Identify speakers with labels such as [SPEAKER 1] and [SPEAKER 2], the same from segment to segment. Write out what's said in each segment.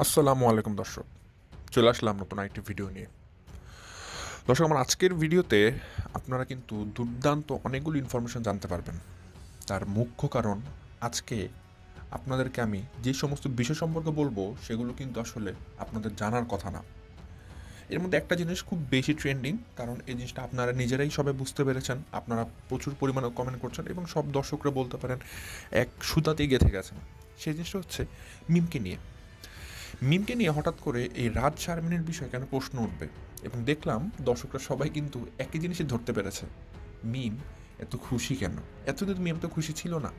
[SPEAKER 1] আসসালামু আলাইকুম দর্শক, চলে আসলাম নতুন একটি ভিডিও নিয়ে। দর্শক, আমার আজকের ভিডিওতে আপনারা কিন্তু দুর্দান্ত অনেকগুলো ইনফরমেশন জানতে পারবেন। তার মুখ্য কারণ, আজকে আপনাদেরকে আমি যে সমস্ত বিষয় সম্পর্কে বলবো সেগুলো কিন্তু আসলে আপনাদের জানার কথা না। এর মধ্যে একটা জিনিস খুব বেশি ট্রেন্ডিং, কারণ এই জিনিসটা আপনারা নিজেরাই সবাই বুঝতে পেরেছেন, আপনারা প্রচুর পরিমাণে কমেন্ট করছেন এবং সব দর্শকরা বলতে পারেন এক সুতাতেই গেঁথে গেছেন। সেই জিনিসটা হচ্ছে মিমকে নিয়ে। মিমকে নিয়ে হঠাৎ করে এই রাজ শারমিনের বিষয়ে কেন প্রশ্ন উঠবে, এবং দেখলাম দর্শকরা সবাই কিন্তু একই জিনিসই ধরতে পেরেছে। মিম এত খুশি কেন? এতদিন মিম তো খুশি ছিল না,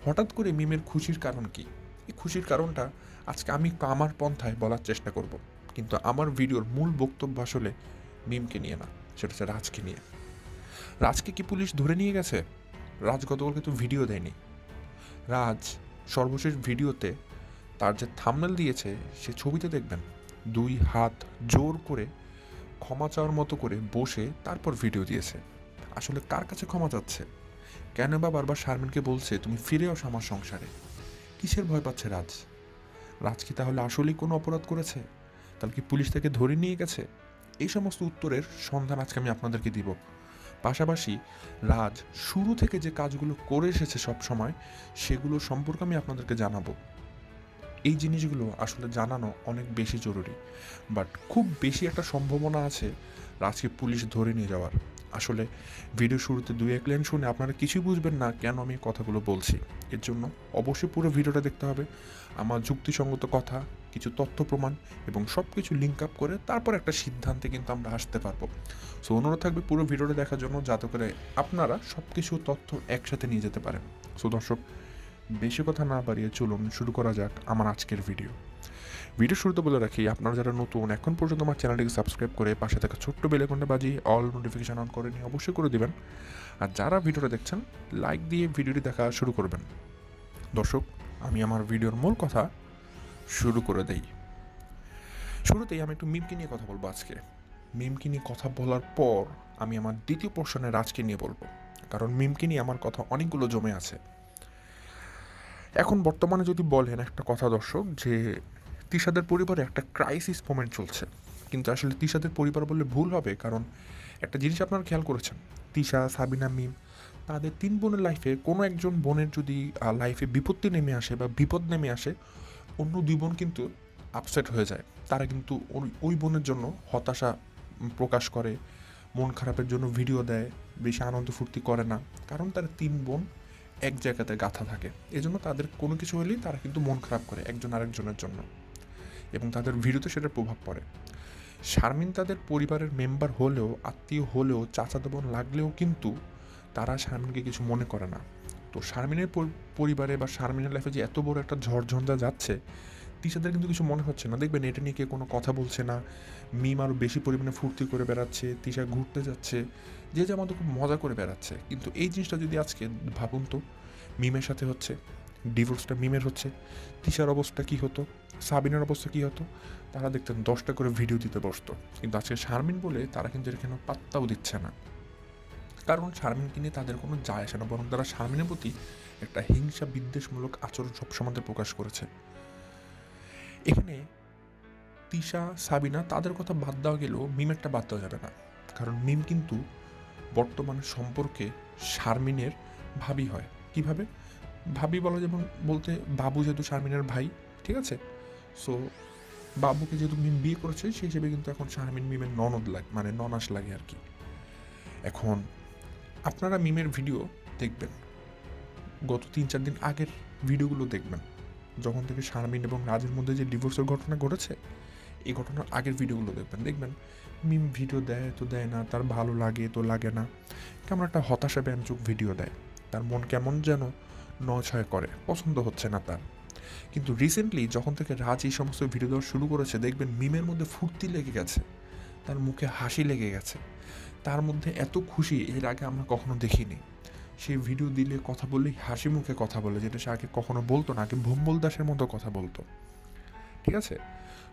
[SPEAKER 1] হঠাৎ করে মিমের খুশির কারণ কি? এই খুশির কারণটা আজকে আমি আমার পন্থায় বলার চেষ্টা করব। কিন্তু আমার ভিডিওর মূল বক্তব্য আসলে মিমকে নিয়ে না, সেটা হচ্ছে রাজকে নিয়ে। রাজকে কি পুলিশ ধরে নিয়ে গেছে? রাজ গতকালকে তো ভিডিও দেয়নি। রাজ সর্বশেষ ভিডিওতে তার যে থাম্বনেল দিয়েছে, সে ছবিতে দেখবেন দুই হাত জোর করে ক্ষমা চাওয়ার মতো করে বসে তারপর ভিডিও দিয়েছে। আসলে কার কাছে ক্ষমা চাচ্ছে? কেন বা বারবার শারমিনকে বলছে তুমি ফিরে আসো আমার সংসারে? কিসের ভয় পাচ্ছে রাজ? রাজ কি তাহলে আসলেই কোনো অপরাধ করেছে? তাহলে কি পুলিশ তাকে ধরে নিয়ে গেছে? এই সমস্ত উত্তরের সন্ধান আজকে আমি আপনাদেরকে দিব। পাশাপাশি রাজ শুরু থেকে যে কাজগুলো করে এসেছে সব সময়, সেগুলো সম্পর্কে আমি আপনাদেরকে জানাবো। এই জিনিসগুলো আসলে জানানো অনেক বেশি জরুরি, বাট খুব বেশি একটা সম্ভাবনা আছে রাজকে পুলিশ ধরে নিয়ে যাওয়ার। আসলে ভিডিও শুরুতে দুই এক লাইন শুনে আপনারা কিছুই বুঝবেন না কেন আমি এই কথাগুলো বলছি। এর জন্য অবশ্যই পুরো ভিডিওটা দেখতে হবে। আমার যুক্তিসঙ্গত কথা, কিছু তথ্য প্রমাণ এবং সব কিছু লিঙ্ক আপ করে তারপর একটা সিদ্ধান্তে কিন্তু আমরা আসতে পারবো। সো অনুরোধ থাকবে পুরো ভিডিওটা দেখার জন্য, যাতে করে আপনারা সব কিছু তথ্য একসাথে নিয়ে যেতে পারেন। সো দর্শক, বেশি কথা না বাড়িয়ে চলুন শুরু করা যাক আমার আজকের ভিডিও। ভিডিও শুরুতে বলে রাখি, আপনারা যারা নতুন এখন পর্যন্ত আমার চ্যানেলটিকে সাবস্ক্রাইব করে পাশে থাকা ছোট্ট বেল আইকনটা বাজিয়ে অল নোটিফিকেশন অন করে নিয়ে অবশ্যই করে দিবেন। আর যারা ভিডিওটা দেখছেন, লাইক দিয়ে ভিডিওটি দেখা শুরু করবেন। দর্শক, আমি আমার ভিডিওর মূল কথা শুরু করে দেই। শুরুতেই আমি একটু মিমকে নিয়ে কথা বলবো আজকে। মিমকে নিয়ে কথা বলার পর আমি আমার দ্বিতীয় পোর্শনে রাজকে নিয়ে বলবো, কারণ মিমকে নিয়ে আমার কথা অনেকগুলো জমে আছে। এখন বর্তমানে যদি বলেন একটা কথা দর্শক, যে তিশাদের পরিবারে একটা ক্রাইসিস মোমেন্ট চলছে, কিন্তু আসলে তিশাদের পরিবার বললে ভুল হবে, কারণ একটা জিনিস আপনারা খেয়াল করেছেন, তিশা, সাবিনা, মিম, তাদের তিন বোনের লাইফে কোনো একজন বোনের যদি লাইফে বিপত্তি নেমে আসে বা বিপদ নেমে আসে, অন্য দুই বোন কিন্তু আপসেট হয়ে যায়। তারা কিন্তু ওই বোনের জন্য হতাশা প্রকাশ করে, মন খারাপের জন্য ভিডিও দেয়, বেশি আনন্দ ফুর্তি করে না, কারণ তারা তিন বোন এক জায়গাতে গাঁথা থাকে। এজন্য তাদের কোনো কিছু হলেই তারা কিন্তু মন খারাপ করে একজন আরেকজনের জন্য, এবং তাদের ভিডিওতে সেটার প্রভাব পড়ে। শারমিন তাদের পরিবারের মেম্বার হলেও, আত্মীয় হলেও, চাচাতো বোন লাগলেও কিন্তু তারা শারমিনকে কিছু মনে করে না। তো শারমিনের পরিবারে বা শারমিনের লাইফে যে এত বড় একটা ঝড়ঝঞ্ঝা যাচ্ছে, তিশাদের কিন্তু কিছু মনে হচ্ছে না। দেখবেন এটা নিয়ে কেউ কোনো কথা বলছে না। মিম আরও বেশি পরিমাণে ফুর্তি করে বেড়াচ্ছে, তিশা ঘুরতে যাচ্ছে, যে যেমন তো খুব মজা করে বেড়াচ্ছে। কিন্তু এই জিনিসটা যদি আজকে ভাবুন তো, মিমের সাথে হচ্ছে, ডিভোর্সটা মিমের হচ্ছে, তিশার অবস্থা কী হতো, সাবিনের অবস্থা কী হতো? তারা দেখতেন 10টা করে ভিডিও দিতে বসতো। কিন্তু আজকে শারমিন বলে তারা কিন্তু এখানে পাত্তাও দিচ্ছে না, কারণ শারমিনকে নিয়ে তাদের কোনো যায় আসে না, বরং তারা শারমিনের প্রতি একটা হিংসা বিদ্বেষমূলক আচরণ সবসময় প্রকাশ করেছে। এখানে তিশা, সাবিনা তাদের কথা বাদ দেওয়া গেলেও মিমেরটা বাদ দেওয়া যাবে না, কারণ মিম কিন্তু বর্তমান সম্পর্কে শারমিনের ভাবি হয়। কিভাবে ভাবি বলা, যেমন বলতে বাবু যেহেতু শারমিনের ভাই, ঠিক আছে, সো বাবুকে যেহেতু মিম বিয়ে করেছে, সেই হিসেবে কিন্তু এখন শারমিন মিমের ননদ লাগে, মানে ননাস লাগে আর কি। এখন আপনারা মিমের ভিডিও দেখবেন, গত 3-4 দিন আগের ভিডিওগুলো দেখবেন, যখন থেকে শারমিন এবং রাজের মধ্যে যে ডিভোর্সের ঘটনা ঘটেছে, এই ঘটনার আগের ভিডিওগুলো দেখবেন। দেখবেন মিম ভিডিও দেয় তো দেয় না, তার ভালো লাগে তো লাগে না, কেমন একটা হতাশা ব্যঞ্জক ভিডিও দেয়, তার মন কেমন যেন নয় করে, পছন্দ হচ্ছে না তার। কিন্তু রিসেন্টলি যখন থেকে রাজ এই সমস্ত ভিডিও দেওয়া শুরু করেছে, দেখবেন মিমের মধ্যে ফুর্তি লেগে গেছে, তার মুখে হাসি লেগে গেছে, তার মধ্যে এত খুশি এর আগে আমরা কখনো দেখিনি। সে ভিডিও দিলে কথা বললেই হাসি মুখে কথা বলে, যেটা সে আগে কখনো বলতো না, আগে ভম্বল দাসের মতো কথা বলতো, ঠিক আছে।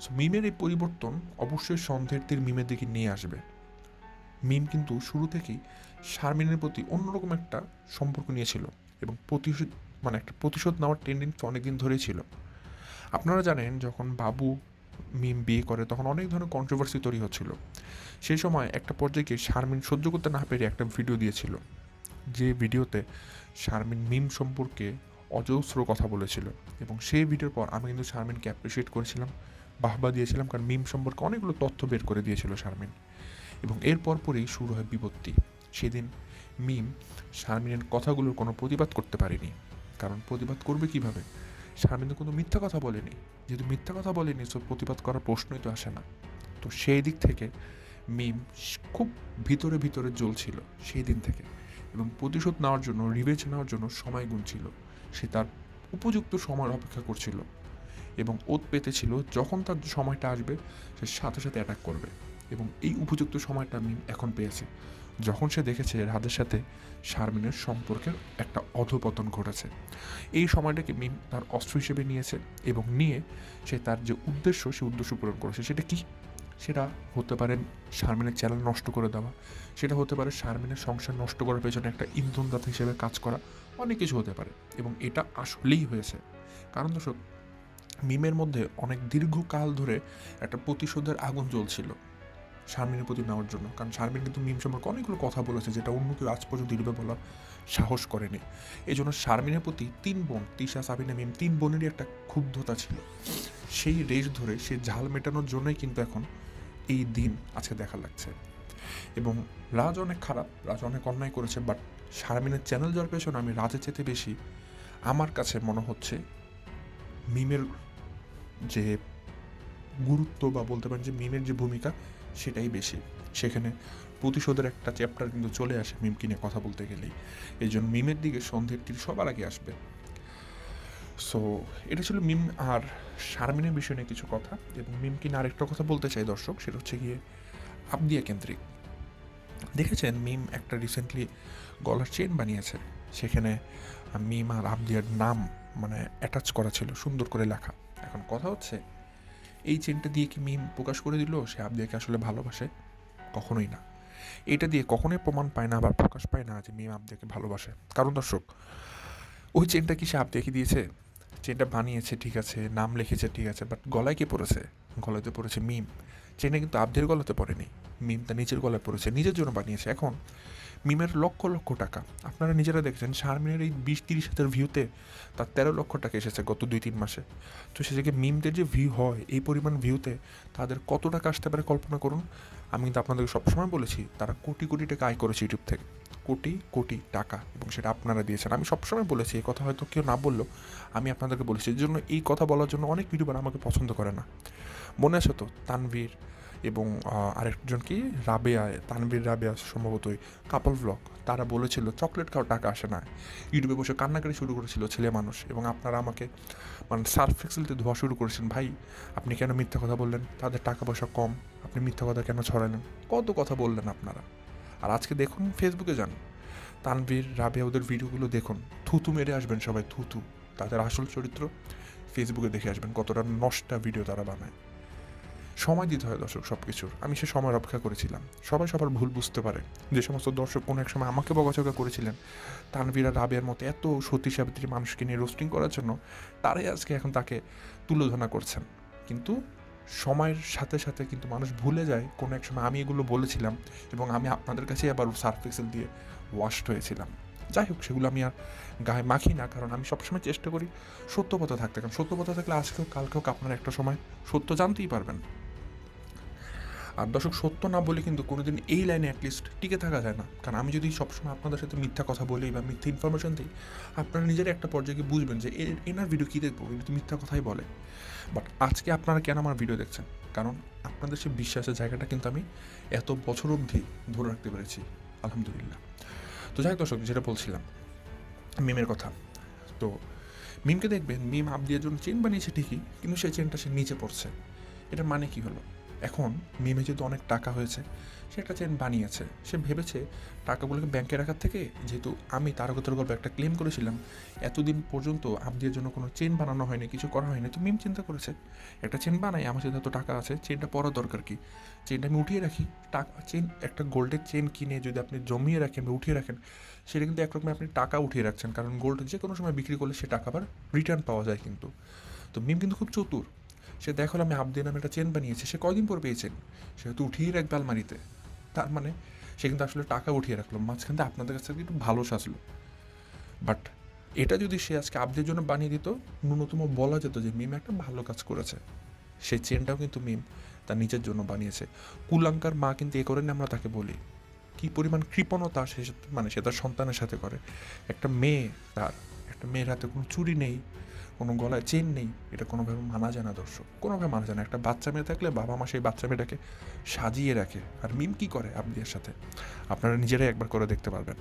[SPEAKER 1] সো মিমের এই পরিবর্তন অবশ্যই সন্দেহের তীর মিমের দিকে নিয়ে আসবে। মিম কিন্তু শুরু থেকেই শারমিনের প্রতি অন্যরকম একটা সম্পর্ক নিয়েছিল, এবং প্রতিশোধ, মানে একটা প্রতিশোধ নেওয়ার টেন্ডেন্সি অনেকদিন ধরেই ছিল। আপনারা জানেন যখন বাবু মিম বিয়ে করে তখন অনেক ধরনের কন্ট্রোভার্সি তৈরি হচ্ছিল। সেই সময় একটা পর্যায়ে গিয়ে শারমিন সহ্য করতে না পেরে একটা ভিডিও দিয়েছিল, যে ভিডিওতে শারমিন মিম সম্পর্কে অজস্র কথা বলেছিল। এবং সেই ভিডিওর পর আমি কিন্তু শারমিনকে অ্যাপ্রিসিয়েট করেছিলাম, বাহবা দিয়েছিলাম, কারণ মিম সম্পর্কে অনেকগুলো তথ্য বের করে দিয়েছিল শারমিন। এবং এর পরপরই শুরু হয় বিপত্তি। সেদিন মিম শারমিনের কথাগুলোর কোনো প্রতিবাদ করতে পারেনি, কারণ প্রতিবাদ করবে কিভাবে? শারমিন তো কোনো মিথ্যা কথা বলেনি, যেহেতু মিথ্যা কথা বলেনি সো প্রতিবাদ করার প্রশ্নই তো আসে না। তো সেই দিক থেকে মিম খুব ভিতরে ভিতরে জ্বলছিল সেই দিন থেকে, এবং প্রতিশোধ নেওয়ার জন্য, রিভেঞ্জ নেওয়ার জন্য সময় গুনছিল। সে তার উপযুক্ত সময়ের অপেক্ষা করছিল এবং ওত পেতেছিল যখন তার সময়টা আসবে সে সাথে সাথে অ্যাটাক করবে। এবং এই উপযুক্ত সময়টা মিম এখন পেয়েছে, যখন সে দেখেছে রাদের সাথে শারমিনের সম্পর্কের একটা অধঃপতন ঘটেছে। এই সময়টাকে মিম তার অস্ত্র হিসেবে নিয়েছে এবং নিয়ে সে তার যে উদ্দেশ্য সে উদ্দেশ্য পূরণ করেছে। সেটা কি? সেটা হতে পারে শারমিনের চ্যানেল নষ্ট করে দেওয়া, সেটা হতে পারে শারমিনের সংসার নষ্ট করার পেছনে একটা ইন্ধনদাতা হিসেবে কাজ করা, অনেক কিছু হতে পারে। এবং এটা আসলেই হয়েছে, কারণ দর্শক, মিমের মধ্যে অনেক দীর্ঘকাল ধরে একটা প্রতিশোধের আগুন জ্বলছিল শারমিনের প্রতি নেওয়ার জন্য। কারণ শারমিন কিন্তু মিম সম্পর্কে অনেকগুলো কথা বলেছে যেটা অন্য কেউ আজ পর্যন্ত এভাবে বলার সাহস করেনি। এই জন্য শারমিনের প্রতি 3 বোন, তিশা, সাবিনা, মিম, 3 বোনেরই একটা ক্ষুব্ধতা ছিল। সেই রেশ ধরে সে ঝাল মেটানোর জন্যই কিন্তু এখন এই দিন আজকে দেখা লাগছে। এবং রাজ অনেক খারাপ, রাজ অনেক অন্যায় করেছে, বাট শারমিনের চ্যানেল যাওয়ার পেছনে আমি রাজের চেয়ে বেশি, আমার কাছে মনে হচ্ছে মিমের যে গুরুত্ব বা বলতে পারেন যে মিমের যে ভূমিকা সেটাই বেশি। সেখানে প্রতিশোধের একটা চ্যাপ্টার কিন্তু চলে আসে মিমকে নিয়ে কথা বলতে গেলেই। এই জন্য মিমের দিকে সন্ধ্যের তীর সবার আগে আসবে। সো এটা ছিল মিম আর শারমিনের বিষয় নিয়ে কিছু কথা। এবং মিমকে নিয়ে আরেকটা কথা বলতে চাই দর্শক, সেটা হচ্ছে গিয়ে আবদিয়া কেন্দ্রিক। দেখেছেন মিম একটা রিসেন্টলি গলার চেন বানিয়েছে, সেখানে মিম আর আবদিয়ার নাম মানে অ্যাটাচ করা ছিল, সুন্দর করে লেখা। এখন কথা হচ্ছে, এই চেনটা দিয়ে কি মিম প্রকাশ করে দিল সে আবদিয়াকে আসলে ভালোবাসে? কখনোই না। এটা দিয়ে কখনোই প্রমাণ পায় না, আবার প্রকাশ পায় না যে মিম আবদিয়াকে ভালোবাসে। কারণ দর্শক, ওই চেনটা কি সে আবদিয়াকে দিয়েছে? চেনটা বানিয়েছে ঠিক আছে, নাম লিখেছে ঠিক আছে, বাট গলায় কে পড়েছে? গলাতে পড়েছে মিম। চেনটা কিন্তু আবদিয়ার গলাতে পড়েনি, মিম তার নিজের গলায় পড়েছে, নিজের জন্য বানিয়েছে। এখন মিমের লক্ষ লক্ষ টাকা, আপনারা নিজেরা দেখছেন শারমিনের এই 20-30 হাজার ভিউতে তার 13 লক্ষ টাকা এসেছে গত 2-3 মাসে। তো সে থেকে মিমদের যে ভিউ হয় এই পরিমাণ ভিউতে তাদের কত টাকা আসতে পারে কল্পনা করুন। আমি কিন্তু আপনাদেরকে সবসময় বলেছি তারা কোটি কোটি টাকা আয় করেছে ইউটিউব থেকে, কোটি কোটি টাকা, এবং সেটা আপনারা দিয়েছেন। আমি সবসময় বলেছি, এই কথা হয়তো কেউ না বললেও আমি আপনাদেরকে বলেছি। এই জন্য এই কথা বলার জন্য অনেক ইউটিউবার আমাকে পছন্দ করে না। মনে আছে তো তানভীর এবং আরেকজন কি রাবেয়া, তানভীর রাবেয়া সম্ভবত ওই কাপল ভ্লগ, তারা বলেছিল চকলেট খাওয়ার টাকা আসে না। ইউটিউবে বসে কান্নাকাটি শুরু করেছিল ছেলে মানুষ, এবং আপনারা আমাকে মানে সার্ফ এক্সেলতে ধোয়া শুরু করেছেন, ভাই আপনি কেন মিথ্যা কথা বললেন, তাদের টাকা পয়সা কম, আপনি মিথ্যা কথা কেন ছড়ালেন, কত কথা বললেন আপনারা। আর আজকে দেখুন, ফেসবুকে যান, তানভীর রাবেয়া ওদের ভিডিওগুলো দেখুন, থুতু মেরে আসবেন সবাই, থুতু। তাদের আসল চরিত্র ফেসবুকে দেখে আসবেন কতটা নষ্টা ভিডিও তারা বানায়। সময় দিতে হয় দর্শক সব কিছুর। আমি সে সময় অপেক্ষা করেছিলাম। সবাই সবার ভুল বুঝতে পারে। যে সমস্ত দর্শক কোনো এক সময় আমাকে বকাঝকা করেছিলেন তানভীর আর রাবেয়ার মতো এত সতী সাবিত্রী মানুষকে নিয়ে রোস্টিং করার জন্য, তারাই আজকে এখন তাকে তুলোধনা করছেন। কিন্তু সময়ের সাথে সাথে কিন্তু মানুষ ভুলে যায় কোনো এক সময় আমি এগুলো বলেছিলাম, এবং আমি আপনাদের কাছে আবার সার্ফ এক্সেল দিয়ে ওয়াশড হয়েছিলাম। যাই হোক, সেগুলো আমি আর গায়ে মাখি না, কারণ আমি সবসময় চেষ্টা করি সত্য পথে থাকতে। কারণ সত্য পথে থাকলে আজকেও কালকেও আপনারা একটা সময় সত্য জানতেই পারবেন। আর দর্শক, সত্য না বলে কিন্তু কোনোদিন এই লাইনে অ্যাটলিস্ট টিকে থাকা যায় না। কারণ আমি যদি সবসময় আপনাদের সাথে মিথ্যা কথা বলি বা মিথ্যা ইনফরমেশন দিই, আপনারা নিজের একটা পর্যায়ে গিয়ে বুঝবেন যে এনার ভিডিও কী দেখবো, কিন্তু মিথ্যা কথাই বলে। বাট আজকে আপনারা কেন আমার ভিডিও দেখছেন? কারণ আপনাদের সে বিশ্বাসের জায়গাটা কিন্তু আমি এত বছর অবধি ধরে রাখতে পেরেছি, আলহামদুলিল্লাহ। তো যাই হোক দর্শক, যেটা বলছিলাম মিমের কথা, তো মিমকে দেখবেন মিম আবদিয়ার জন্য চেন বানিয়েছে ঠিকই, কিন্তু সেই চেনটা সে নিচে পড়ছে। এটার মানে কি হলো? এখন মিমে যেহেতু অনেক টাকা হয়েছে, সে একটা চেন বানিয়েছে। সে ভেবেছে টাকাগুলোকে ব্যাংকে রাখার থেকে, যেহেতু আমি তারকতার গল্প একটা ক্লেম করেছিলাম এতদিন পর্যন্ত আবদিয়ার জন্য কোনো চেন বানানো হয়নি, কিছু করা হয়নি, তো মিম চিন্তা করেছে একটা চেন বানাই, আমার সাথে এত টাকা আছে, চেনটা পরার দরকার কি, চেনটা আমি উঠিয়ে রাখি। টাকা চেন, একটা গোল্ডের চেন কিনে যদি আপনি জমিয়ে রাখেন বা উঠিয়ে রাখেন, সেটা কিন্তু একরকম আপনি টাকা উঠিয়ে রাখছেন, কারণ গোল্ড যে কোনো সময় বিক্রি করলে সে টাকা আবার রিটার্ন পাওয়া যায় কিন্তু। তো মিম কিন্তু খুব চতুর। সে দেখলো আমি আবদে নামে একটা চেন বানিয়েছি, সে কয়দিন পর পেয়েছেন, সে হয়তো উঠিয়ে রাখবে আলমারিতে। তার মানে সে কিন্তু আসলে টাকা উঠিয়ে রাখলো, মাঝখান থেকে আপনাদের কাছে একটু ভালো সাজলো। বাট এটা যদি সে আজকে আবদের জন্য বানিয়ে দিত, ন্যূনতম বলা যেত যে মিম একটা ভালো কাজ করেছে। সেই চেনটাও কিন্তু মিম তার নিজের জন্য বানিয়েছে। কুলাঙ্কার মা কিন্তু এ করেন আমরা তাকে বলি। কী পরিমাণ কৃপণতা সে, মানে সে তার সন্তানের সাথে করে। একটা মেয়ে, তার একটা মেয়ের হাতে কোনো চুড়ি নেই, কোনো গলায় চেন নেই, এটা কোনোভাবে মানা যায় না দর্শক, কোনোভাবে মানা যায় না। একটা বাচ্চা মেয়ে থাকলে বাবা মা সেই বাচ্চা মেয়েটাকে সাজিয়ে রাখে। আর মিম কী করে আবদিয়ার সাথে, আপনারা নিজেরাই একবার করে দেখতে পারবেন।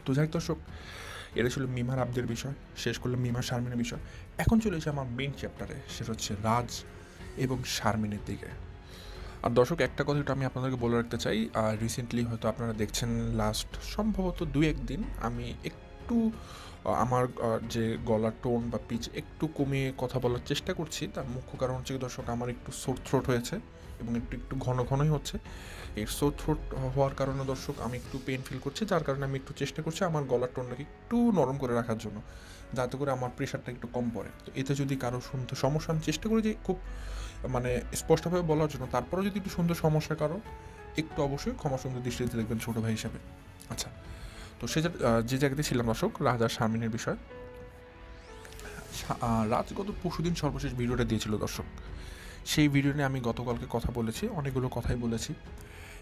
[SPEAKER 1] তো যাই দর্শক, এটা ছিল মিমার আবদের বিষয়, শেষ করলাম মিমার শারমিনের বিষয়। এখন চলে এসে আমার মেইন চ্যাপ্টারে, সেটা হচ্ছে রাজ এবং শারমিনের দিকে। আর দর্শক, একটা কথা একটু আমি আপনাদেরকে বলে রাখতে চাই, আর রিসেন্টলি হয়তো আপনারা দেখছেন লাস্ট সম্ভবত 2-1 দিন আমি একটু আমার যে গলার টোন বা পিচ একটু কমিয়ে কথা বলার চেষ্টা করছি। তার মুখ্য কারণ হচ্ছে কি দর্শক, আমার একটু সোর থ্রোট হয়েছে এবং একটু একটু ঘন ঘনই হচ্ছে। এই সোর থ্রোট হওয়ার কারণে দর্শক আমি একটু পেন ফিল করছি, যার কারণে আমি একটু চেষ্টা করছি আমার গলার টোনটাকে একটু নরম করে রাখার জন্য, যাতে করে আমার প্রেশারটা একটু কম পড়ে। তো এতে যদি কারো শুনতে সমস্যা, আমি চেষ্টা করি যে খুব মানে স্পষ্টভাবে বলার জন্য, তারপরেও যদি একটু সুন্দর সমস্যা কারো, একটু অবশ্যই ক্ষমা সুন্দর দৃষ্টিতে দেখবেন ছোটো ভাই হিসাবে। আচ্ছা, তো সে যে জায়গাতে ছিলাম দর্শক, রাজা শারমিনের বিষয়। রাজ গত পরশুদিন সর্বশেষ ভিডিওটা দিয়েছিল দর্শক। সেই ভিডিও নিয়ে আমি গতকালকে কথা বলেছি, অনেকগুলো কথাই বলেছি,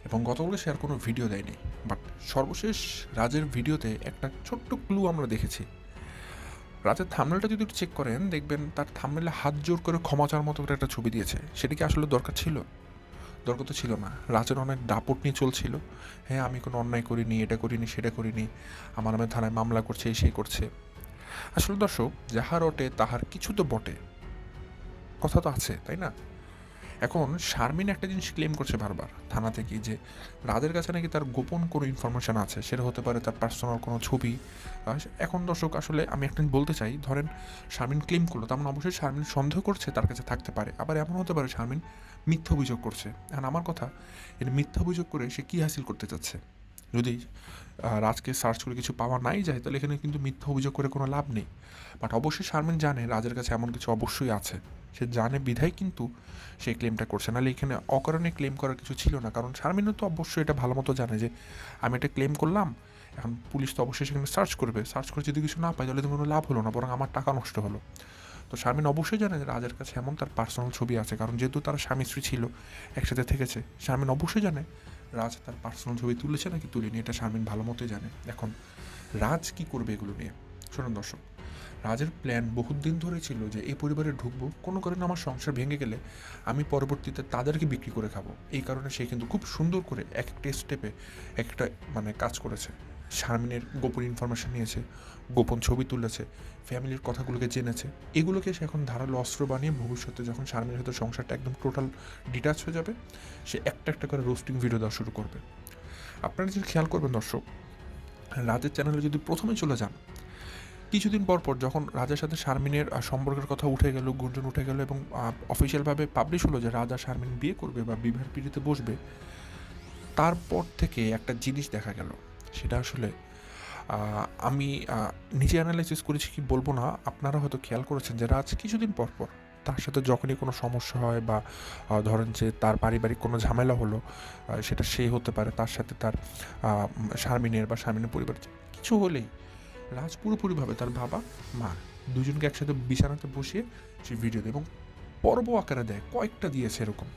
[SPEAKER 1] এবং গতকালকে সে আর কোনো ভিডিও দেয়নি। বাট সর্বশেষ রাজের ভিডিওতে একটা ছোট্ট ক্লু আমরা দেখেছি। রাজের থাম্বনেলটা যদি একটু চেক করেন, দেখবেন তার থাম্বনেলে হাত জোর করে ক্ষমা চাওয়ার মতো করে একটা ছবি দিয়েছে। সেটা কি আসলে দরকার ছিল? দরকার তো ছিল না। রাজের অনেক দাপট নিয়ে চলছিল, হ্যাঁ আমি কোনো অন্যায় করিনি, এটা করিনি, সেটা করিনি, আমার নামে থানায় মামলা করছে, এই সেই করছে। আসলে দর্শক, যাহার রটে তাহার কিছু তো বটে, কথা তো আছে, তাই না? এখন শারমিন একটা জিনিস ক্লেম করছে বারবার থানা থেকে, যে রাজের কাছে নাকি তার গোপন কোনো ইনফরমেশান আছে, সেটা হতে পারে তার পার্সোনাল কোনো ছবি। এখন দর্শক, আসলে আমি একটা বলতে চাই, ধরেন শারমিন ক্লেম করলো, তার মানে অবশ্যই শারমিন সন্দেহ করছে তার কাছে থাকতে পারে। আবার এমন হতে পারে শারমিন মিথ্যা অভিযোগ করছে। এখন আমার কথা, এটা মিথ্যা অভিযোগ করে সে কী হাসিল করতে চাচ্ছে? যদি রাজকে সার্চ করে কিছু পাওয়া নাই যায়, তাহলে এখানে কিন্তু মিথ্যা অভিযোগ করে কোনো লাভ নেই। বাট অবশ্যই শারমিন জানে রাজের কাছে এমন কিছু অবশ্যই আছে, সে জানে বিধায় কিন্তু সেই ক্লেমটা করছে। নাহলে এখানে অকারণে ক্লেম করার কিছু ছিল না, কারণ শারমিনও তো অবশ্যই এটা ভালো মতো জানে যে আমি এটা ক্লেম করলাম, এখন পুলিশ তো অবশ্যই সেখানে সার্চ করবে, সার্চ করে যদি কিছু না পায় তাহলে তো কোনো লাভ হলো না, বরং আমার টাকা নষ্ট হলো। তো শারমিন অবশ্যই জানে যে রাজের কাছে এমন তার পার্সোনাল ছবি আছে, কারণ যেহেতু তারা স্বামী স্ত্রী ছিল, একসাথে থেকেছে, শারমিন অবশ্যই জানে রাজ তার পার্সোনাল ছবি তুলেছে নাকি তুলেনি, এটা শারমিন ভালো মতোই জানে। এখন রাজ কি করবে এগুলো নিয়ে? শোনেন দর্শক, রাজের প্ল্যান বহুত দিন ধরে ছিল যে এই পরিবারে ঢুকবো, কোনো কারণে আমার সংসার ভেঙে গেলে আমি পরবর্তীতে তাদেরকে বিক্রি করে খাবো। এই কারণে সে কিন্তু খুব সুন্দর করে এক একটা স্টেপে একটা মানে কাজ করেছে। শারমিনের গোপন ইনফরমেশন নিয়েছে, গোপন ছবি তুলেছে, ফ্যামিলির কথাগুলোকে জেনেছে। এগুলোকে সে এখন ধারালো অস্ত্র বানিয়ে ভবিষ্যতে যখন শারমিনের সাথে সংসারটা একদম টোটাল ডিটাচ হয়ে যাবে, সে একটা একটা করে রোস্টিং ভিডিও দেওয়া শুরু করবে। আপনারা যদি খেয়াল করবেন দর্শক, রাজের চ্যানেলে যদি প্রথমে চলে যান, কিছুদিন পর পর যখন রাজার সাথে শারমিনের সম্পর্কের কথা উঠে গেল, গুঞ্জন উঠে গেল, এবং অফিসিয়ালভাবে পাবলিশ হলো যে রাজা শারমিন বিয়ে করবে বা বিবাহের পিড়িতে বসবে, তারপর থেকে একটা জিনিস দেখা গেল। সেটা আসলে আমি নিজে অ্যানালাইসিস করেছি কি বলবো না, আপনারা হয়তো খেয়াল করেছেন যে রাজ কিছুদিন পর পর তার সাথে যখনই কোনো সমস্যা হয় বা ধরেন যে তার পারিবারিক কোনো ঝামেলা হলো, সেটা সে হতে পারে তার সাথে তার শারমিনের বা শারমিনের পরিবার কিছু হলেই, রাজ পুরোপুরিভাবে তার বাবা মা দুজনকে একসাথে বিছানাতে বসিয়ে সে ভিডিও দেয় এবং পর্ব আকারে দেয়, কয়েকটা দিয়েছে এরকম।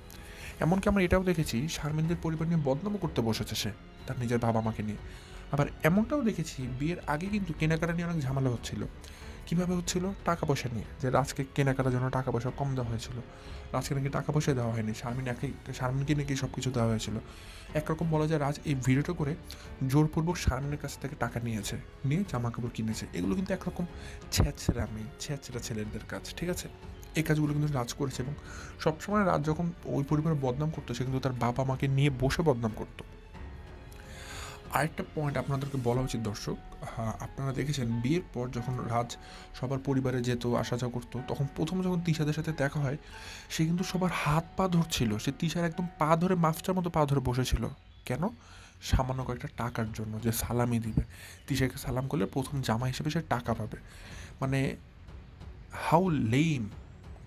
[SPEAKER 1] এমনকি আমরা এটাও দেখেছি শারমিনদের পরিবার নিয়ে বদনামও করতে বসেছে সে তার নিজের বাবা মাকে নিয়ে। আবার এমনটাও দেখেছি বিয়ের আগে কিন্তু কেনাকাটা নিয়ে অনেক ঝামেলা হচ্ছিল। কীভাবে হচ্ছিল? টাকা পয়সা নিয়ে, যে রাজকে কেনাকাটার জন্য টাকা পয়সা কম দেওয়া হয়েছিল, রাজকে নাকি টাকা পয়সা দেওয়া হয়নি, শারমিনকে নাকি সব কিছু দেওয়া হয়েছিল। একরকম বলা যায় রাজ এই ভিডিওটা করে জোরপূর্বক শারমিনের কাছ থেকে টাকা নিয়েছে, নিয়ে জামা কাপড় কিনেছে। এগুলো কিন্তু একরকম ছ্যাঁচড়া ছেলেদের কাজ, ঠিক আছে? এই কাজগুলো কিন্তু রাজ করেছে, এবং সবসময় রাজ যখন ওই পরিবারে বদনাম করতো, সে কিন্তু তার বাবা মাকে নিয়ে বসে বদনাম করতো। আরেকটা পয়েন্ট আপনাদেরকে বলা উচিত দর্শক, আপনারা দেখেছেন বিয়ের পর যখন রাজ সবার পরিবারে যেত, আসা যাওয়া করতো, তখন প্রথম যখন তিশাদের সাথে দেখা হয়, সে কিন্তু সবার হাত পা ধরছিল, সে তিশার একদম পা ধরে মাফচার মতো পা ধরে বসেছিল। কেন? সামান্য কয়েকটা টাকার জন্য, যে সালামি দিবে, তিশাকে সালাম করলে প্রথম জামা হিসেবে সে টাকা পাবে। মানে হাউ লেম!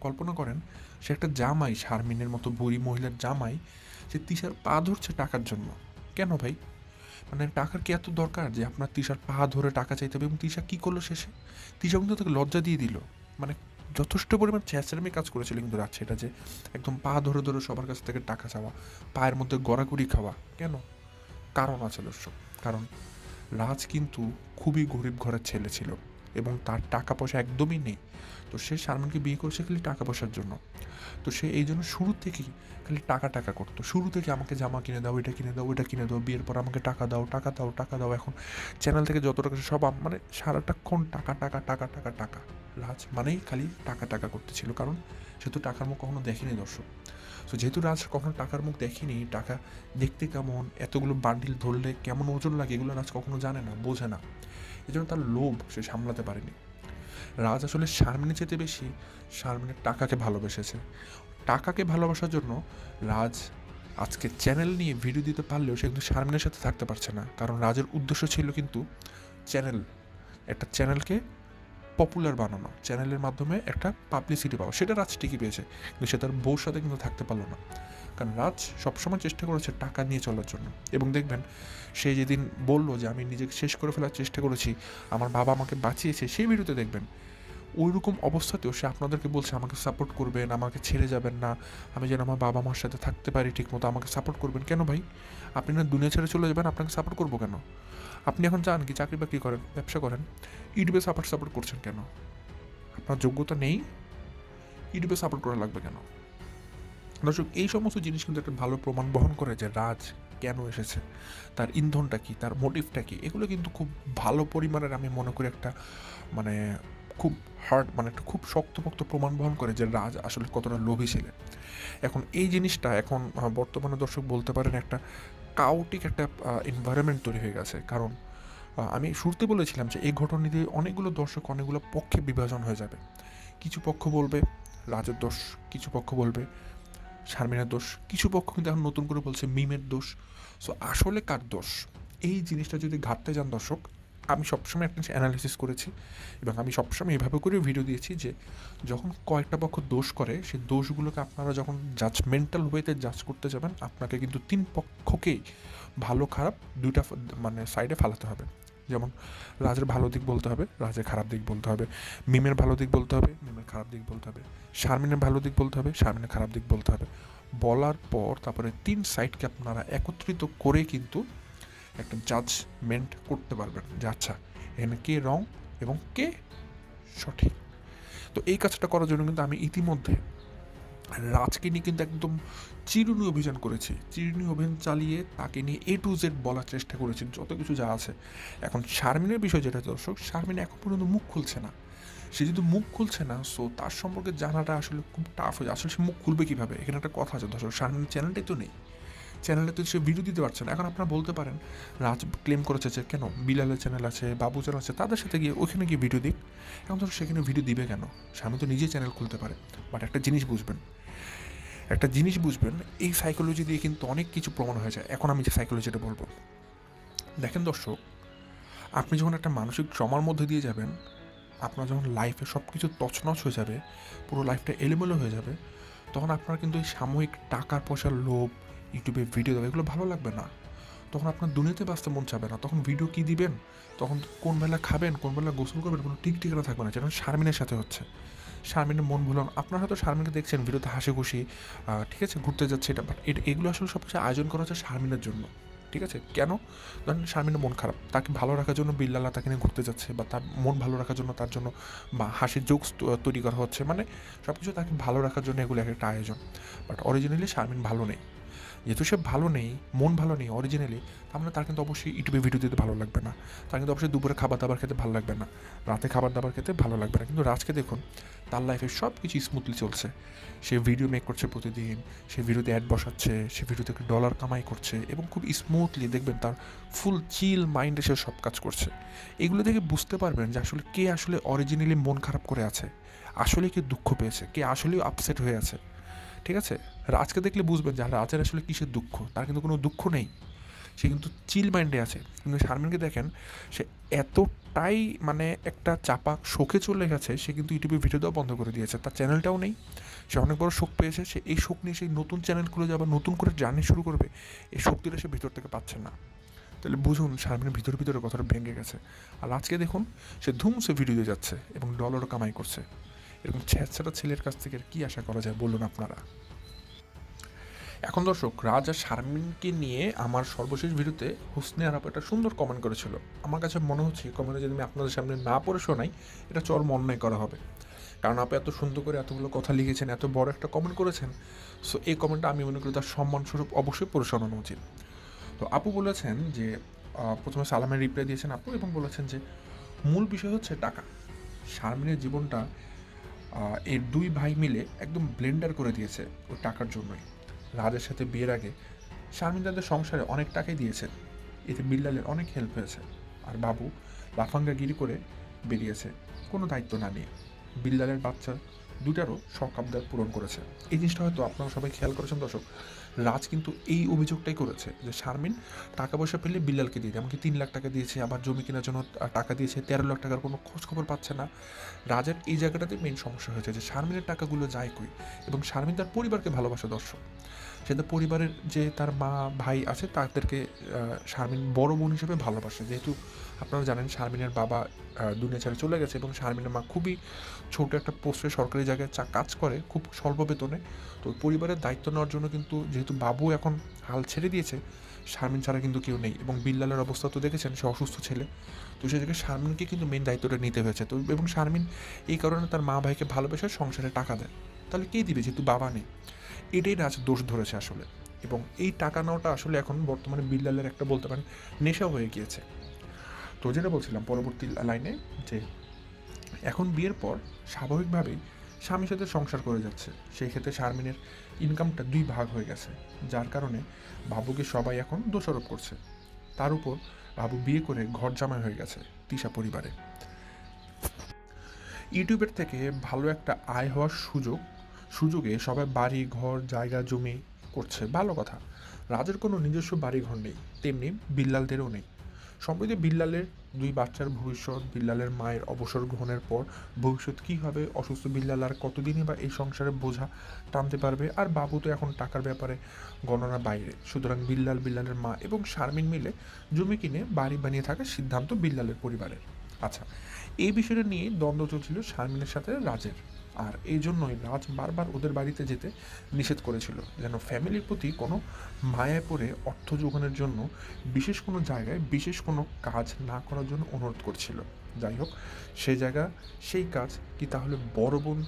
[SPEAKER 1] কল্পনা করেন, সে একটা জামাই, শারমিনের মতো বুড়ি মহিলার জামাই, যে তিশার পা ধরছে টাকার জন্য। কেন ভাই? মানে টাকার কি এত দরকার যে আপনার তিশার পা ধরে টাকা চাইতে হবে? এবং তিশা কী করলো শেষে? তিশা কিন্তু তাকে লজ্জা দিয়ে দিল। মানে যথেষ্ট পরিমাণ ছ্যাঁচড়ামি কাজ করেছিল কিন্তু রাত, সেটা যে একদম পা ধরে ধরে সবার কাছ থেকে টাকা চাওয়া, পায়ের মধ্যে গড়াগড়ি খাওয়া। কেন? কারণ আছে দর্শক। কারণ রাজ কিন্তু খুবই গরিব ঘরের ছেলে ছিল এবং তার টাকা পয়সা একদমই নেই। তো সে শারমিনকে বিয়ে করেছে খালি টাকা পয়সার জন্য। তো সে এই জন্য শুরু থেকেই খালি টাকা টাকা করতো। শুরু থেকে আমাকে জামা কিনে দাও, এটা কিনে দাও, ওইটা কিনে দাও, বিয়ের পর আমাকে টাকা দাও, টাকা দাও, টাকা দাও। এখন চ্যানেল থেকে যত টাকা সব মানে সারাটাক্ষণ টাকা টাকা টাকা টাকা টাকা। রাজ মানেই খালি টাকা টাকা করতেছিল, কারণ সে তো টাকার মুখ কখনো দেখেনি দর্শক। সো যেহেতু রাজ কখনো টাকার মুখ দেখেনি, টাকা দেখতে কেমন, এতগুলো বান্ডিল ধরলে কেমন ওজন লাগে, এগুলো রাজ কখনো জানে না, বোঝে না। এই জন্য তার লোভ সে সামলাতে পারেনি। রাজ আসলে শারমিনের চেয়ে বেশি শারমিনের টাকাকে ভালোবেসেছে। টাকাকে ভালোবাসার জন্য রাজ আজকে চ্যানেল নিয়ে ভিডিও দিতে পারলেও সে কিন্তু শারমিনের সাথে থাকতে পারছে না, কারণ রাজের উদ্দেশ্য ছিল কিন্তু চ্যানেল, একটা চ্যানেলকে পপুলার বানানো, চ্যানেলের মাধ্যমে একটা পাবলিসিটি পাওয়া। সেটা রাজ ঠিকই পেয়েছে, কিন্তু সে তার বউর সাথে কিন্তু থাকতে পারলো না, কারণ রাজ সবসময় চেষ্টা করেছে টাকা নিয়ে চলার জন্য। এবং দেখবেন সে যেদিন বললো যে আমি নিজেকে শেষ করে ফেলার চেষ্টা করেছি, আমার বাবা আমাকে বাঁচিয়েছে, সেই ভিডিওতে দেখবেন ওই রকম অবস্থাতেও সে আপনাদেরকে বলছে আমাকে সাপোর্ট করবেন, আমাকে ছেড়ে যাবেন না, আমি যেন আমার বাবা মার সাথে থাকতে পারি ঠিকমতো, আমাকে সাপোর্ট করবেন। কেন ভাই? আপনি না দুনিয়া ছেড়ে চলে যাবেন, আপনাকে সাপোর্ট করবো কেন? আপনি এখন যান কি চাকরি বাকরি করেন, ব্যবসা করেন, ইউটিউবে সাপোর্ট করছেন কেন? আপনার যোগ্যতা নেই, ইউটিউবে সাপোর্ট করা লাগবে কেন? দর্শক, এই সমস্ত জিনিস কিন্তু একটা ভালো প্রমাণ বহন করে যে রাজ কেন এসেছে, তার ইন্ধনটা কী, তার মোটিভটা কী। এগুলো কিন্তু খুব ভালো পরিমাণের, আমি মনে করি একটা মানে খুব হার্ড, মানে একটা খুব শক্তপোক্ত প্রমাণ বহন করে যে রাজ আসলে কতটা লোভী ছিলেন। এখন এই জিনিসটা এখন বর্তমানে দর্শক বলতে পারেন একটা কাওটিক একটা এনভায়রনমেন্ট তৈরি হয়ে গেছে। কারণ আমি শুরুতে বলেছিলাম যে এই ঘটনা দিয়ে অনেকগুলো দর্শক অনেকগুলো পক্ষে বিভাজন হয়ে যাবে। কিছু পক্ষ বলবে রাজের দোষ, কিছু পক্ষ বলবে শারমিনের দোষ, কিছু পক্ষ কিন্তু এখন নতুন করে বলছে মিমের দোষ। সো আসলে কার দোষ, এই জিনিসটা যদি ঘাটতে যান দর্শক, আমি সবসময় একটা অ্যানালিসিস করেছি এবং আমি সবসময় এভাবে করে ভিডিও দিয়েছি যে যখন কয়েকটা পক্ষ দোষ করে, সেই দোষগুলোকে আপনারা যখন জাজমেন্টাল ওয়েতে জাজ করতে যাবেন, আপনাকে কিন্তু তিন পক্ষকেই ভালো খারাপ দুইটা মানে সাইডে ফালাতে হবে। যেমন রাজের ভালো দিক বলতে হবে, রাজের খারাপ দিক বলতে হবে, মিমের ভালো দিক বলতে হবে, মিমের খারাপ দিক বলতে হবে, শারমিনের ভালো দিক বলতে হবে, শারমিনের খারাপ দিক বলতে হবে। বলার পর তারপরে তিন সাইডকে আপনারা একত্রিত করে কিন্তু একটা জাজমেন্ট করতে পারবেন যে আচ্ছা এখানে কে রং এবং কে সঠিক। তো এই কাজটা করার জন্য কিন্তু আমি ইতিমধ্যে রাজকে নিয়ে কিন্তু একদম চিরুনি অভিযান করেছি, চিরুনি অভিযান চালিয়ে তাকে নিয়ে A to Z বলার চেষ্টা করেছি যত কিছু যা আছে। এখন শারমিনের বিষয় যেটা দর্শক, শারমিন এখন পর্যন্ত মুখ খুলছে না। সে যদি মুখ খুলছে না, সো তার সম্পর্কে জানাটা আসলে খুব টাফ হয়ে যায়। আসলে সে মুখ খুলবে কীভাবে? এখানে একটা কথা আছে দর্শক, শারমিনের চ্যানেলটাই তো নেই, চ্যানেলে তো সে ভিডিও দিতে পারছে না। এখন আপনারা বলতে পারেন রাজ ক্লেম করেছে যে কেন বিলালের চ্যানেল আছে, বাবু চ্যানেল আছে, তাদের সাথে গিয়ে ওখানে গিয়ে ভিডিও দিক। এখন ধরো সেখানে ভিডিও দিবে কেন? স্বামী তো নিজে চ্যানেল খুলতে পারে। বাট একটা জিনিস বুঝবেন, একটা জিনিস বুঝবেন, এই সাইকোলজি দিয়ে কিন্তু অনেক কিছু প্রমাণ হয়ে যায়। এখন আমি যে সাইকোলজিটা বলবো, দেখেন দর্শক, আপনি যখন একটা মানসিক ট্রমার মধ্যে দিয়ে যাবেন, আপনার যখন লাইফে সব কিছু তছনছ হয়ে যাবে, পুরো লাইফটা এলোমেলো হয়ে যাবে, তখন আপনার কিন্তু এই সাময়িক টাকার পয়সার লোভ, ইউটিউবে ভিডিও দেবে, এগুলো ভালো লাগবে না। তখন আপনার দুনিয়াতে বাঁচতে মন চাবে না। তখন ভিডিও কী দিবেন, তখন কোন বেলা খাবেন, কোন বেলা গোসল করবেন, কোনো ঠিক ঠিকানা থাকবে না। যেমন শারমিনের সাথে হচ্ছে, শারমিনের মন ভুলান। আপনারা হয়তো শারমিনকে দেখছেন ভিডিওতে হাসি খুশি, ঠিক আছে, ঘুরতে যাচ্ছে এটা, বাট এগুলো আসলে সব কিছু আয়োজন করা হচ্ছে শারমিনের জন্য। ঠিক আছে, কেন? ধরেন শারমিনের মন খারাপ, তাকে ভালো রাখার জন্য বিল্লালা তাকে নিয়ে ঘুরতে যাচ্ছে, বা তার মন ভালো রাখার জন্য তার জন্য বা হাসির জোকস তৈরি করা হচ্ছে, মানে সব কিছু তাকে ভালো রাখার জন্য এগুলো একটা আয়োজন। বাট অরিজিনালি শারমিন ভালো নেই। যেহেতু সে ভালো নেই, মন ভালো নেই অরিজিনালি, তার মানে তার কিন্তু অবশ্যই ইউটিউবে ভিডিও দিতে ভালো লাগবে না, তার কিন্তু অবশ্যই দুপুরে খাবার দাবার খেতে ভালো লাগবে না, রাতে খাবার দাবার খেতে ভালো লাগবে না। কিন্তু রাজকে দেখুন, তার লাইফে সব কিছু স্মুথলি চলছে। সে ভিডিও মেক করছে প্রতিদিন, সে ভিডিওতে অ্যাড বসাচ্ছে, সে ভিডিও থেকে ডলার কামাই করছে এবং খুব স্মুথলি দেখবেন তার ফুল চিল মাইন্ডে সে সব কাজ করছে। এগুলো দেখে বুঝতে পারবেন যে আসলে কে আসলে অরিজিনালি মন খারাপ করে আছে, আসলে কে দুঃখ পেয়েছে, কে আসলেই আপসেট হয়ে আছে। ঠিক আছে, রাজকে দেখলে বুঝবেন যে রাজের আসলে কিসের দুঃখ, তার কিন্তু কোনো দুঃখ নেই। সে কিন্তু চিল মাইন্ডে আছে। কিন্তু শারমিনকে দেখেন, সে এতটাই মানে একটা চাপা শোকে চলে গেছে, সে কিন্তু ইউটিউবে ভিডিও দেওয়া বন্ধ করে দিয়েছে, তার চ্যানেলটাও নেই। সে অনেক বড় শোক পেয়েছে, সে এই শোক নিয়ে সেই নতুন চ্যানেল খুলে যাবে, নতুন করে জার্নি শুরু করবে, এই শক্তিটা সে ভিতর থেকে পাচ্ছে না। তাহলে বুঝুন শারমিনের ভিতরে ভিতরে কথাটা ভেঙে গেছে। আর আজকে দেখুন সে ধুমসে ভিডিও দিয়ে যাচ্ছে এবং ডলারও কামাই করছে। এরকম ছ্যাঁচড়া ছেলের কাছ থেকে কী আশা করা যায় বলুন আপনারা। এখন দর্শক, রাজ আর শারমিনকে নিয়ে আমার সর্বশেষ ভিডিওতে হুসনে আরাপ একটা সুন্দর কমেন্ট করেছিল। আমার কাছে মনে হচ্ছে কমেন্টে যদি আমি আপনাদের সামনে না পড়ে শোনাই, এটা চরম অন্যায় করা হবে। কারণ আপনি এত সুন্দর করে এতগুলো কথা লিখেছেন, এত বড় একটা কমেন্ট করেছেন, সো এই কমেন্টটা আমি মনে করি তার সম্মানস্বরূপ অবশ্যই পড়ে শোনানো উচিত। তো আপু বলেছেন যে, প্রথমে সালামের রিপ্লাই দিয়েছেন আপু এবং বলেছেন যে মূল বিষয় হচ্ছে টাকা। শারমিনের জীবনটা এর দুই ভাই মিলে একদম ব্লেন্ডার করে দিয়েছে ওই টাকার জন্যই। রাজের সাথে বিয়ের আগে শারমিন তাদের সংসারে অনেক টাকাই দিয়েছে, এতে বিল্লালের অনেক হেল্প হয়েছে। আর বাবু লাফাঙ্গাগিরি করে বেরিয়েছে কোনো দায়িত্ব না নিয়ে। বিল্লালের বাচ্চা দুটারও শখ আবদার পূরণ করেছে। এই জিনিসটা হয়তো আপনারা সবাই খেয়াল করেছেন দর্শক, রাজ কিন্তু এই অভিযোগটাই করেছে যে শারমিন টাকা পয়সা পেলে বিল্লালকে দিয়ে দেয়, এমনকি 3 লাখ টাকা দিয়েছে, আবার জমি কেনার জন্য টাকা দিয়েছে, 13 লাখ টাকার কোনো খোঁজ খবর পাচ্ছে না। রাজের এই জায়গাটাতে মেন সমস্যা হয়েছে যে শারমিনের টাকাগুলো যায় কই, এবং শারমিন তার পরিবারকে ভালোবাসে দর্শক। সে তার পরিবারের যে তার মা ভাই আছে তাদেরকে শারমিন বড় বোন হিসেবে ভালোবাসে। যেহেতু আপনারা জানেন শারমিনের বাবা দুনিয়া ছেড়ে চলে গেছে এবং শারমিনের মা খুবই ছোট একটা পোস্টে সরকারি জায়গায় কাজ করে খুব স্বল্প বেতনে। তো পরিবারের দায়িত্ব নেওয়ার জন্য কিন্তু যেহেতু বাবু এখন হাল ছেড়ে দিয়েছে, শারমিন ছাড়া কিন্তু কেউ নেই। এবং বিল্লালের অবস্থা তো দেখেছেন, সে অসুস্থ ছেলে, তো সে থেকে শারমিনকে কিন্তু মেন দায়িত্বটা নিতে হয়েছে। তো এবং শারমিন এই কারণে তার মা ভাইকে ভালোবেসে সংসারে টাকা দেয়। তাহলে কে দিবে যেহেতু বাবা নেই? এটাই রাজ দোষ ধরেছে আসলে। এবং এই টাকা নেওয়াটা আসলে এখন বর্তমানে বিল্লালের একটা বলতে পারেন নেশা হয়ে গিয়েছে। তো যেটা বলছিলাম পরবর্তী লাইনে, যে এখন বিয়ের পর স্বাভাবিকভাবেই স্বামীর সাথে সংসার করে যাচ্ছে, সেই ক্ষেত্রে শারমিনের ইনকামটা 2 ভাগ হয়ে গেছে, যার কারণে বাবুকে সবাই এখন দোষারোপ করছে। তার উপর বাবু বিয়ে করে ঘর জামাই হয়ে গেছে তিশা পরিবারে। ইউটিউবের থেকে ভালো একটা আয় হওয়ার সুযোগে সবাই বাড়ি ঘর জায়গা জমি করছে, ভালো কথা। রাজের কোনো নিজস্ব বাড়ি ঘর নেই, তেমনি বিল্লালদেরও নেই। সম্প্রতি বিল্লালের 2 বাচ্চার ভবিষ্যৎ, বিল্লালের মায়ের অবসর গ্রহণের পর ভবিষ্যৎ কী হবে, অসুস্থ বিল্লাল আর কতদিনই বা এই সংসারের বোঝা টানতে পারবে। আর বাবু তো এখন টাকার ব্যাপারে গণনা বাইরে, সুতরাং বিল্লালের মা এবং শারমিন মিলে জমি কিনে বাড়ি বানিয়ে থাকার সিদ্ধান্ত বিল্লালের পরিবারের। আচ্ছা, এই বিষয়টা নিয়ে দ্বন্দ্ব চলছিল শারমিনের সাথে রাজের। আর এই জন্যই রাজ বারবার ওদের বাড়িতে যেতে নিষেধ করেছিল, যেন ফ্যামিলির প্রতি কোনো মায়ায় পড়ে অর্থ যোগানোর জন্য বিশেষ কোনো জায়গায় বিশেষ কোনো কাজ না করার জন্য অনুরোধ করছিল। যাই হোক, সেই কাজ কি তাহলে বড় বোন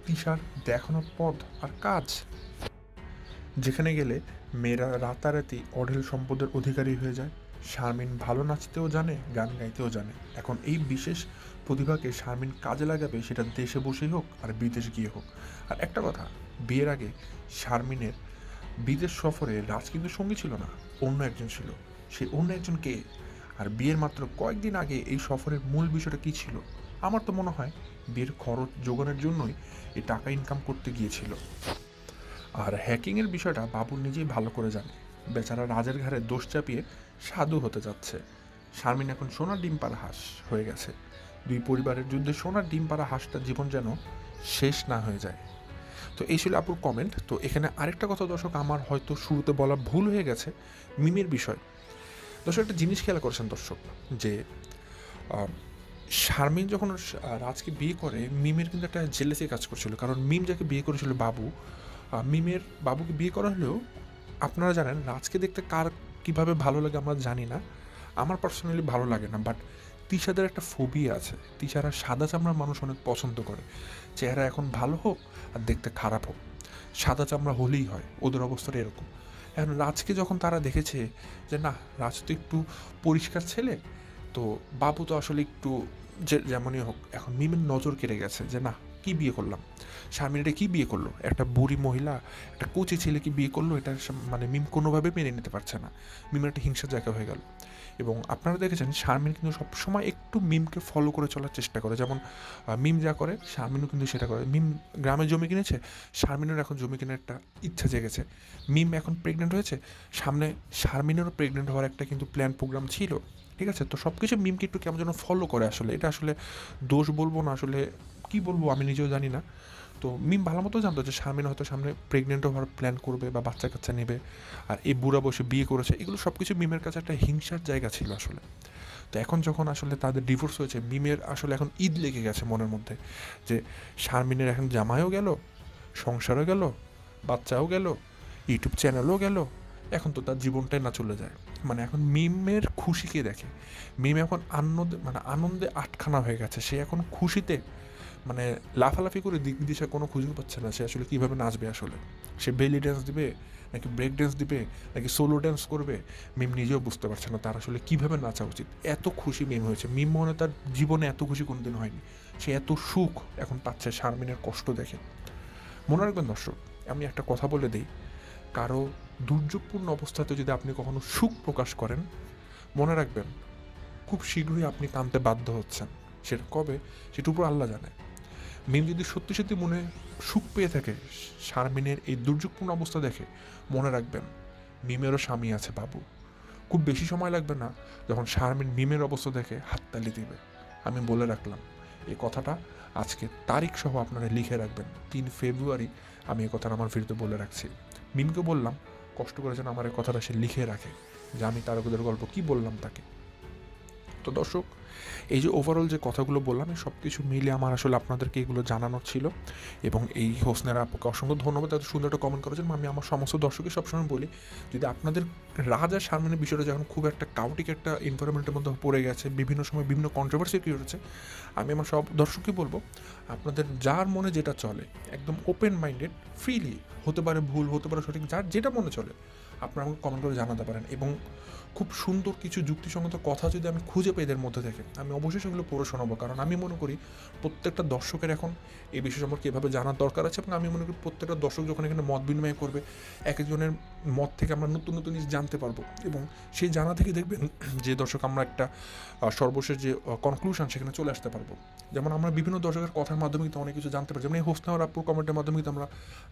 [SPEAKER 1] তিশার দেখানোর পথ আর কাজ, যেখানে গেলে মেয়েরা রাতারাতি অঢেল সম্পদের অধিকারী হয়ে যায়। শারমিন ভালো নাচতেও জানে, গান গাইতেও জানে। এখন এই বিশেষ প্রতিভাকে শারমিন কাজে লাগাবে, সেটা দেশে বসেই হোক আর বিদেশ গিয়ে হোক। আর একটা কথা, বিয়ের আগে শারমিনের বিদেশ সফরে রাজ কিন্তু সঙ্গী ছিল না, অন্য একজন ছিল। সে অন্য একজন কে? আর বিয়ের মাত্র কয়েকদিন আগে এই সফরের মূল বিষয়টা কী ছিল? আমার তো মনে হয় বিয়ের খরচ যোগানোর জন্যই এই টাকা ইনকাম করতে গিয়েছিল। আর হ্যাকিংয়ের বিষয়টা বাবু নিজেই ভালো করে জানে। বেচারা রাজের ঘাড়ে দোষ চাপিয়ে সাধু হতে যাচ্ছে। শারমিন এখন সোনার ডিম পাড়া হাঁস হয়ে গেছে। 2 পরিবারের যুদ্ধে সোনার ডিম পাড়া হাঁসটার জীবন যেন শেষ না হয়ে যায়। তো এই ছিল আপুর কমেন্ট। তো এখানে আরেকটা কথা দর্শক, আমার হয়তো শুরুতে বলা ভুল হয়ে গেছে মিমের বিষয়। দর্শক একটা জিনিস খেয়াল করেছেন দর্শক, যে শারমিন যখন রাজকে বিয়ে করে, মিমের কিন্তু একটা জেলেসি কাজ করছিল। কারণ মিম যাকে বিয়ে করেছিল বাবু, মিমের বাবুকে বিয়ে করা হলেও আপনারা জানেন রাজকে দেখতে কার কীভাবে ভালো লাগে আমরা জানি না, আমার পার্সোনালি ভালো লাগে না। বাট তিশাদের একটা ফোবিয়া আছে, তিশারা সাদা চামড়ার মানুষ অনেক পছন্দ করে। চেহারা এখন ভালো হোক আর দেখতে খারাপ হোক, সাদা চামড়া হলেই হয়, ওদের অবস্থাটা এরকম। এখন রাজকে যখন তারা দেখেছে যে না, রাজ তো একটু পরিষ্কার ছেলে, তো বাবু তো আসলে একটু যেমনই হোক, এখন মিমের নজর কেড়ে গেছে যে না, কী বিয়ে করলাম, শারমিন এটা কী বিয়ে করলো, একটা বুড়ি মহিলা একটা কোচি ছেলেকে বিয়ে করলো, এটা মানে মিম কোনোভাবে মেনে নিতে পারছে না। মিমের একটা হিংসার জায়গা হয়ে গেল। এবং আপনারা দেখেছেন শারমিন কিন্তু সবসময় একটু মিমকে ফলো করে চলার চেষ্টা করে, যেমন মিম যা করে শারমিনও কিন্তু সেটা করে। মিম গ্রামে জমি কিনেছে, শারমিনের এখন জমি কেনার একটা ইচ্ছা জেগেছে। মিম এখন প্রেগনেন্ট হয়েছে, সামনে শারমিনেরও প্রেগনেন্ট হওয়ার একটা কিন্তু প্ল্যান প্রোগ্রাম ছিল। ঠিক আছে, তো সব কিছু মিমকে একটু কেমন যেন ফলো করে। আসলে এটা আসলে দোষ বলবো না, আসলে কি বলবো আমি নিজেও জানি না। তো মিম ভালো মতো জানতো যে শারমিন হয়তো সামনে প্রেগনেন্ট হওয়ার প্ল্যান করবে বা বাচ্চা কাচ্চা নেবে, আর এই বুড়া বসে বিয়ে করেছে, এগুলো সব কিছু মিমের কাছে একটা হিংসার জায়গা ছিল আসলে। তো এখন যখন আসলে তাদের ডিভোর্স হয়েছে, মিমের আসলে এখন ঈদ লেগে গেছে মনের মধ্যে, যে শারমিনের এখন জামাইও গেল, সংসারও গেল, বাচ্চাও গেল, ইউটিউব চ্যানেলও গেল, এখন তো তার জীবনটাই না চলে যায়। মানে এখন মিমের খুশিকে দেখে, মিম এখন আনন্দে আটখানা হয়ে গেছে। সে এখন খুশিতে মানে লাফালাফি করে দিক দিশা কোনো খুঁজে পাচ্ছে না, সে আসলে কীভাবে নাচবে। আসলে সে বেলি ড্যান্স দিবে নাকি ব্রেক ড্যান্স দিবে নাকি সোলো ড্যান্স করবে, মিম নিজেও বুঝতে পারছে না তার আসলে কীভাবে নাচা উচিত। এত খুশি মিম হয়েছে, মিম মনে তার জীবনে এত খুশি কোনোদিন হয়নি। সে এত সুখ এখন পাচ্ছে শারমিনের কষ্ট দেখে। মনে রাখবেন দর্শক, আমি একটা কথা বলে দিই, কারো দুর্যোগপূর্ণ অবস্থাতে যদি আপনি কখনো সুখ প্রকাশ করেন, মনে রাখবেন খুব শীঘ্রই আপনি কাঁদতে বাধ্য হচ্ছেন। সেটা কবে, সেটা উপর আল্লাহ জানে। মিম যদি সত্যি সত্যি মনে সুখ পেয়ে থাকে শারমিনের এই দুর্যোগপূর্ণ অবস্থা দেখে, মনে রাখবেন মিমেরও স্বামী আছে বাবু। খুব বেশি সময় লাগবে না, যখন শারমিন মিমের অবস্থা দেখে হাততালি দিবে। আমি বলে রাখলাম এই কথাটা, আজকে তারিখ সহ আপনারা লিখে রাখবেন, 3 ফেব্রুয়ারি আমি এই কথাটা আমার ভিডিওতে বলে রাখছি। মিমকে বললাম কষ্ট করে যেন আমার এই কথাটা সে লিখে রাখে, যে আমি তারকদের গল্প কি বললাম তাকে। তো দর্শক, এই যে ওভারঅল যে কথাগুলো বললাম, এই সব কিছু মিলে আমার আসলে আপনাদেরকে এগুলো জানানোর ছিল। এবং এই হোসনের আপুকে অসংখ্য ধন্যবাদ, এত সুন্দর একটা কমেন্ট করেছেন। আমি আমার সমস্ত দর্শককে সবসময় বলি, যদি আপনাদের রাজা শারমিনের বিষয়টা যখন খুব একটা কাউটিক একটা এনভায়রনমেন্টের মধ্যে পড়ে গেছে, বিভিন্ন সময় বিভিন্ন কন্ট্রোভার্সি ক্রিয়েট হচ্ছে, আমি আমার সব দর্শককে বলবো, আপনাদের যার মনে যেটা চলে একদম ওপেন মাইন্ডেড, ফ্রিলি, হতে পারে ভুল, হতে পারে সঠিক, যার যেটা মনে চলে আপনারা আমাকে কমেন্ট করে জানাতে পারেন। এবং খুব সুন্দর কিছু যুক্তিসঙ্গত কথা যদি আমি খুঁজে পাই এদের মধ্যে থেকে, আমি অবশ্যই সেগুলো পড়ে শোনাবো। কারণ আমি মনে করি প্রত্যেকটা দর্শকের এখন এই বিষয় সম্পর্কে এভাবে জানার দরকার আছে। এবং আমি মনে করি প্রত্যেকটা দর্শক যখন এখানে মত বিনিময় করবে, এক একজনের মত থেকে আমরা নতুন নতুন জিনিস জানতে পারবো। এবং সেই জানা থেকে দেখবেন যে দর্শক আমরা একটা সর্বশেষ যে কনক্লুশন সেখানে চলে আসতে পারবো। যেমন আমরা বিভিন্ন দর্শকের কথার মাধ্যমে কিন্তু অনেক কিছু জানতে পারি। যেমন এই হোসনাওয়ার আপুর কমেন্টের মাধ্যমে কিন্তু আমরা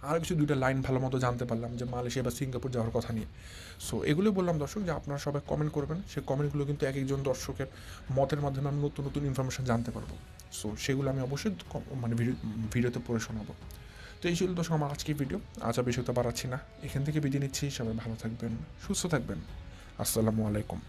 [SPEAKER 1] আরও কিছু 2টা লাইন ভালো মতো জানতে পারলাম, যে মালয়েশিয়া বা সিঙ্গাপুর যাওয়ার কথা নিয়ে। সো এগুলো বললাম দর্শক, যে আপনারা সবাই কমেন্ট করবেন, সেই কমেন্টগুলো কিন্তু এক একজন দর্শকের মতের মাধ্যমে আমি নতুন নতুন ইনফরমেশন জানতে পারবো। সো সেগুলো আমি অবশ্যই মানে ভিডিওতে পড়ে শোনাবো। তো এই ছিল দর্শক আমার আজকের ভিডিও। আজ আর বেশি তো বাড়াচ্ছি না, এখান থেকে বিদায় নিচ্ছি। সবাই ভালো থাকবেন, সুস্থ থাকবেন। আসসালামু আলাইকুম।